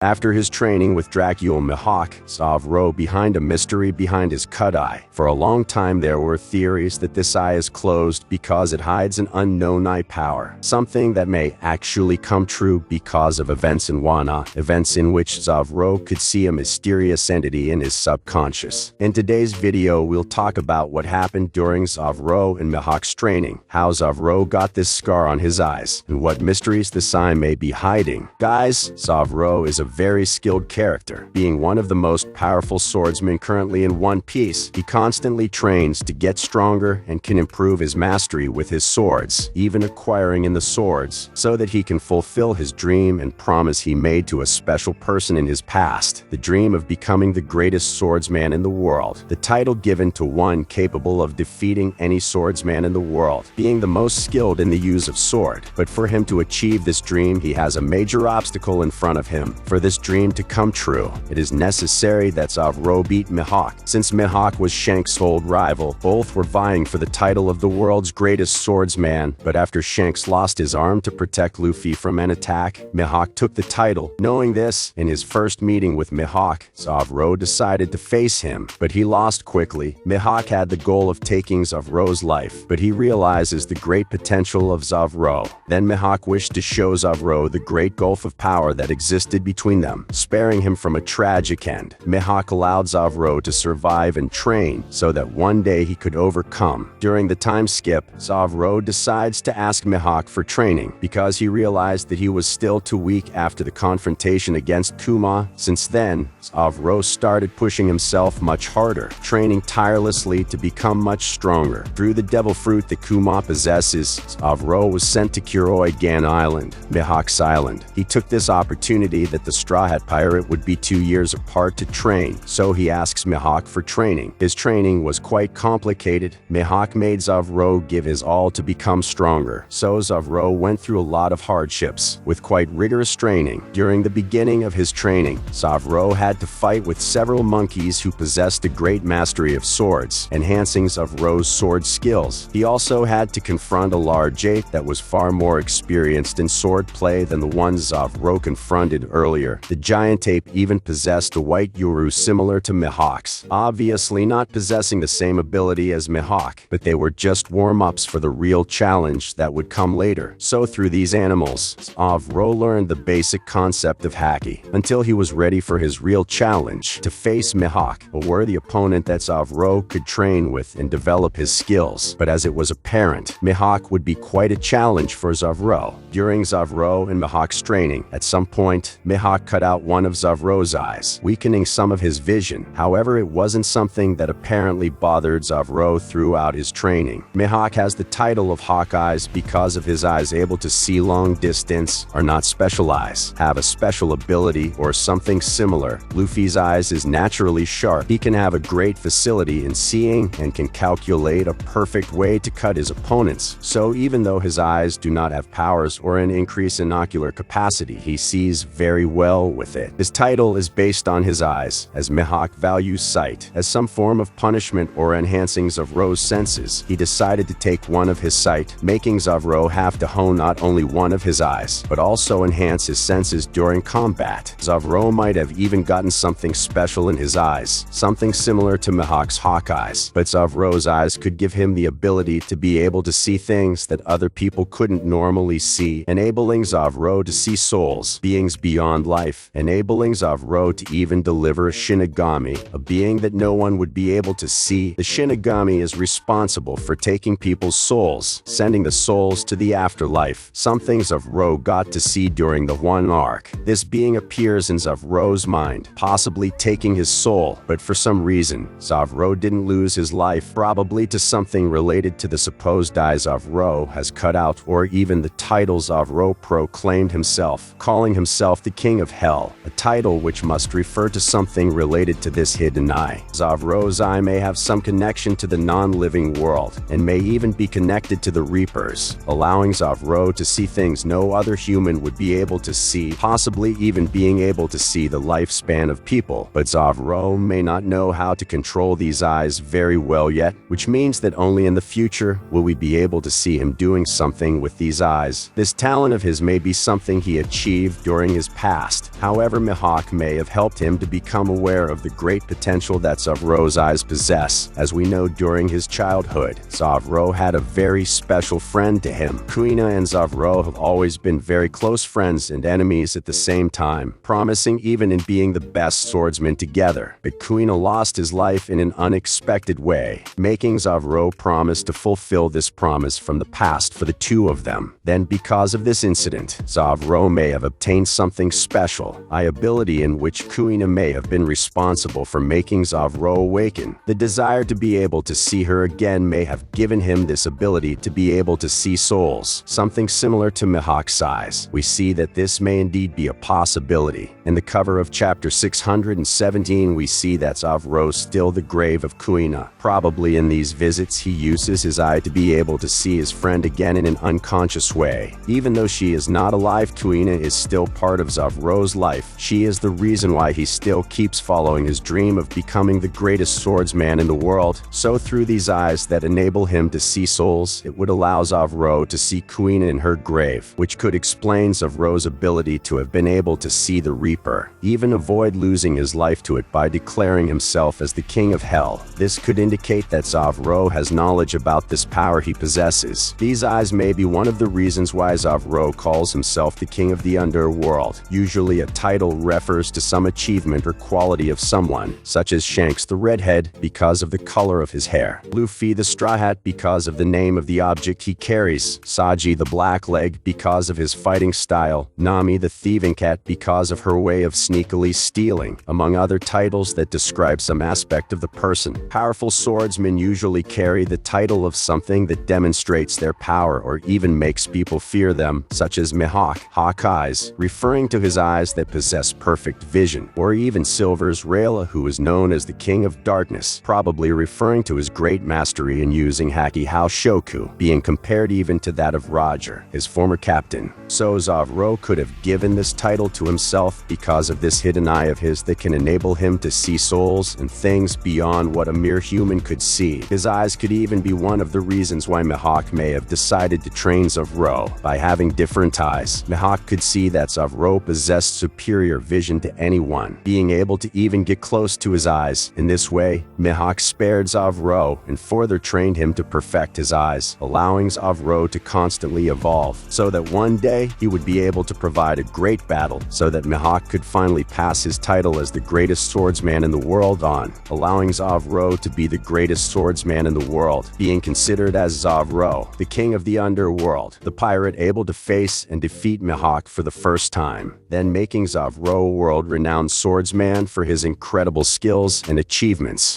After his training with Dracula Mihawk, Zoro behind a mystery behind his cut eye. For a long time there were theories that this eye is closed because it hides an unknown eye power, something that may actually come true because of events in Wano, events in which Zoro could see a mysterious entity in his subconscious. In today's video, we'll talk about what happened during Zoro and Mihawk's training, how Zoro got this scar on his eyes, and what mysteries this eye may be hiding. Guys, Zoro is a very skilled character. Being one of the most powerful swordsmen currently in One Piece, he constantly trains to get stronger and can improve his mastery with his swords, even acquiring in the swords, so that he can fulfill his dream and promise he made to a special person in his past, the dream of becoming the greatest swordsman in the world, the title given to one capable of defeating any swordsman in the world, being the most skilled in the use of sword. But for him to achieve this dream, he has a major obstacle in front of him. For this dream to come true, it is necessary that Zoro beat Mihawk. Since Mihawk was Shanks' old rival, both were vying for the title of the world's greatest swordsman, but after Shanks lost his arm to protect Luffy from an attack, Mihawk took the title. Knowing this, in his first meeting with Mihawk, Zoro decided to face him, but he lost quickly. Mihawk had the goal of taking Zoro's life, but he realizes the great potential of Zoro. Then Mihawk wished to show Zoro the great gulf of power that existed between them, sparing him from a tragic end. Mihawk allowed Zoro to survive and train so that one day he could overcome. During the time skip, Zoro decides to ask Mihawk for training because he realized that he was still too weak after the confrontation against Kuma. Since then, Zoro started pushing himself much harder, training tirelessly to become much stronger. Through the devil fruit that Kuma possesses, Zoro was sent to Kuroi Gan Island, Mihawk's island. He took this opportunity that the Straw Hat Pirate would be 2 years apart to train, so he asks Mihawk for training. His training was quite complicated. Mihawk made Zoro give his all to become stronger, so Zoro went through a lot of hardships, with quite rigorous training. During the beginning of his training, Zoro had to fight with several monkeys who possessed a great mastery of swords, enhancing Zoro's sword skills. He also had to confront a large ape that was far more experienced in sword play than the one Zoro confronted earlier. The giant ape even possessed a white Yuru similar to Mihawk's, obviously not possessing the same ability as Mihawk, but they were just warm-ups for the real challenge that would come later. So through these animals, Zoro learned the basic concept of haki, until he was ready for his real challenge, to face Mihawk, a worthy opponent that Zoro could train with and develop his skills. But as it was apparent, Mihawk would be quite a challenge for Zoro. During Zoro and Mihawk's training, at some point, Mihawk cut out one of Zoro's eyes, weakening some of his vision. However, it wasn't something that apparently bothered Zoro throughout his training. Mihawk has the title of Hawkeyes because of his eyes able to see long distance, are not special eyes, have a special ability or something similar. Luffy's eyes is naturally sharp. He can have a great facility in seeing and can calculate a perfect way to cut his opponents. So even though his eyes do not have powers or an increase in ocular capacity, he sees very well with it. His title is based on his eyes, as Mihawk values sight. As some form of punishment or enhancing Zoro's senses, he decided to take one of his sight, making Zoro have to hone not only one of his eyes, but also enhance his senses during combat. Zoro might have even gotten something special in his eyes, something similar to Mihawk's Hawkeyes, but Zoro's eyes could give him the ability to be able to see things that other people couldn't normally see, enabling Zoro to see souls, beings beyond life, enabling Zoro to even deliver a Shinigami, a being that no one would be able to see. The Shinigami is responsible for taking people's souls, sending the souls to the afterlife, something Zoro got to see during the one arc. This being appears in Zoro's mind, possibly taking his soul, but for some reason, Zoro didn't lose his life, probably to something related to the supposed eye Zoro has cut out, or even the title Zoro proclaimed himself, calling himself the King of Hell, a title which must refer to something related to this hidden eye. Zoro's eye may have some connection to the non-living world, and may even be connected to the Reapers, allowing Zoro to see things no other human would be able to see, possibly even being able to see the lifespan of people. But Zoro may not know how to control these eyes very well yet, which means that only in the future will we be able to see him doing something with these eyes. This talent of his may be something he achieved during his past, past. However, Mihawk may have helped him to become aware of the great potential that Zoro's eyes possess. As we know, during his childhood, Zoro had a very special friend to him. Kuina and Zoro have always been very close friends and enemies at the same time, promising even in being the best swordsmen together. But Kuina lost his life in an unexpected way, making Zoro promise to fulfill this promise from the past for the two of them. Then, because of this incident, Zoro may have obtained something special, an ability in which Kuina may have been responsible for making Zoro awaken. The desire to be able to see her again may have given him this ability to be able to see souls, something similar to Mihawk's eyes. We see that this may indeed be a possibility. In the cover of chapter 617, we see that Zoro still the grave of Kuina. Probably in these visits, he uses his eye to be able to see his friend again in an unconscious way. Even though she is not alive, Kuina is still part of Zoro's life. She is the reason why he still keeps following his dream of becoming the greatest swordsman in the world. So through these eyes that enable him to see souls, it would allow Zoro to see Kuina in her grave, which could explain Zoro's ability to have been able to see the Reaper, even avoid losing his life to it by declaring himself as the King of Hell. This could indicate that Zoro has knowledge about this power he possesses. These eyes may be one of the reasons why Zoro calls himself the King of the Underworld. Usually a title refers to some achievement or quality of someone, such as Shanks the Redhead because of the color of his hair, Luffy the Straw Hat because of the name of the object he carries, Saji the Blackleg because of his fighting style, Nami the Thieving Cat because of her way of sneakily stealing, among other titles that describe some aspect of the person. Powerful swordsmen usually carry the title of something that demonstrates their power or even makes people fear them, such as Mihawk, Hawk Eyes, referring to his eyes that possess perfect vision, or even Silver's Rayla, who is known as the King of Darkness, probably referring to his great mastery in using Haki Hao Shoku, being compared even to that of Roger, his former captain. So Zoro could have given this title to himself because of this hidden eye of his that can enable him to see souls and things beyond what a mere human could see. His eyes could even be one of the reasons why Mihawk may have decided to train Zoro. By having different eyes, Mihawk could see that Zoro possessed superior vision to anyone, being able to even get close to his eyes. In this way, Mihawk spared Zoro and further trained him to perfect his eyes, allowing Zoro to constantly evolve, so that one day he would be able to provide a great battle, so that Mihawk could finally pass his title as the greatest swordsman in the world on, allowing Zoro to be the greatest swordsman in the world, being considered as Zoro, the King of the Underworld, the pirate able to face and defeat Mihawk for the first time, then making Zoro a world-renowned swordsman for his incredible skills and achievements.